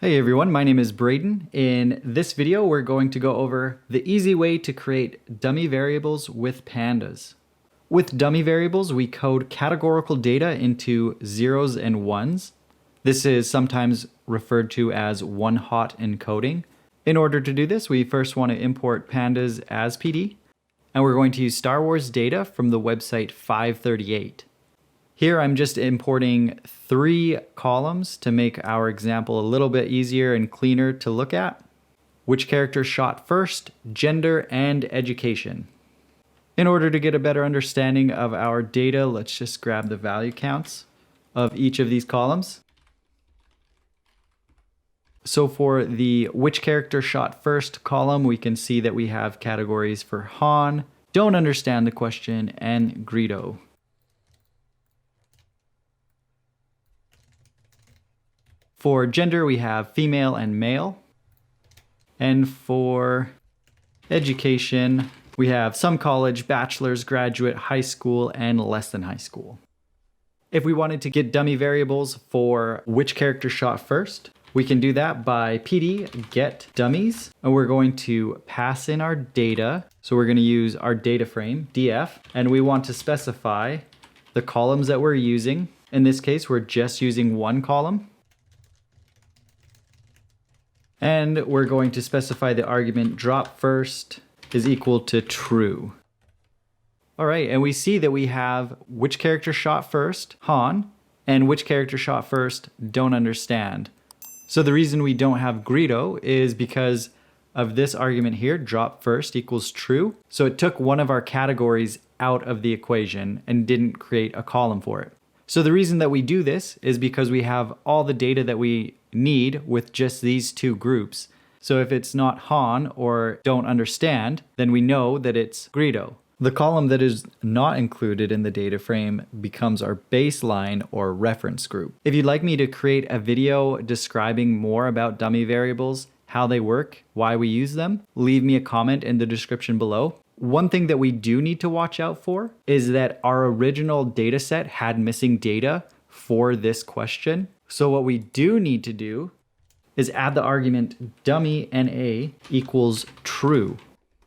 Hey everyone, my name is Braden. In this video, we're going to go over the easy way to create dummy variables with pandas. With dummy variables, we code categorical data into zeros and ones. This is sometimes referred to as one-hot encoding. In order to do this, we first want to import pandas as PD, and we're going to use Star Wars data from the website FiveThirtyEight. Here I'm just importing 3 columns to make our example a little bit easier and cleaner to look at. Which character shot first, gender, and education. In order to get a better understanding of our data, let's just grab the value counts of each of these columns. So for the which character shot first column, we can see that we have categories for Han, don't understand the question, and Greedo. For gender, we have female and male. And for education, we have some college, bachelor's, graduate, high school, and less than high school. If we wanted to get dummy variables for which character shot first, we can do that by PD get dummies, and we're going to pass in our data. So we're going to use our data frame, df, and we want to specify the columns that we're using. In this case, we're just using one column. And we're going to specify the argument drop first is equal to true. All right, and we see that we have which character shot first, Han, and which character shot first, don't understand. So the reason we don't have Greedo is because of this argument here, drop first equals true. So it took one of our categories out of the equation and didn't create a column for it. So the reason that we do this is because we have all the data that we need with just these 2 groups. So if it's not Han or don't understand, then we know that it's Greedo. The column that is not included in the data frame becomes our baseline or reference group. If you'd like me to create a video describing more about dummy variables, how they work, why we use them, leave me a comment in the description below. One thing that we do need to watch out for is that our original data set had missing data for this question. So what we do need to do is add the argument dummy NA equals true.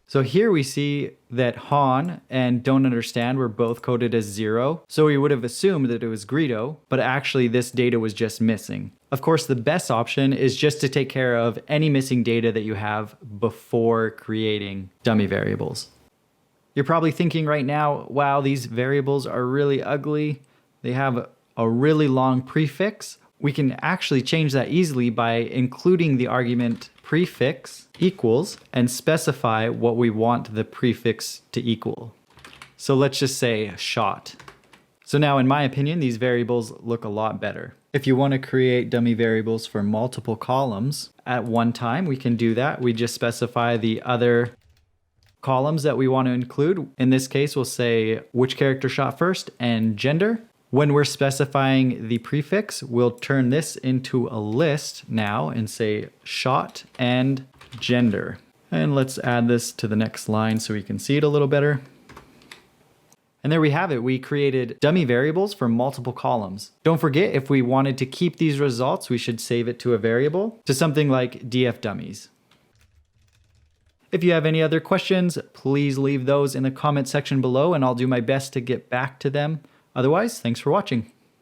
So here we see that Han and don't understand were both coded as 0. So we would have assumed that it was Greedo, but actually this data was just missing. Of course, the best option is just to take care of any missing data that you have before creating dummy variables. You're probably thinking right now, wow, these variables are really ugly. They have a really long prefix. We can actually change that easily by including the argument prefix equals and specify what we want the prefix to equal. So let's just say shot. So now, in my opinion, these variables look a lot better. If you want to create dummy variables for multiple columns at one time, we can do that. We just specify the other columns that we want to include. In this case, we'll say which character shot first and gender. When we're specifying the prefix, we'll turn this into a list now and say shot and gender. And let's add this to the next line so we can see it a little better. And there we have it. We created dummy variables for multiple columns. Don't forget, if we wanted to keep these results, we should save it to a variable, to something like df dummies. If you have any other questions, please leave those in the comment section below and I'll do my best to get back to them. Otherwise, thanks for watching.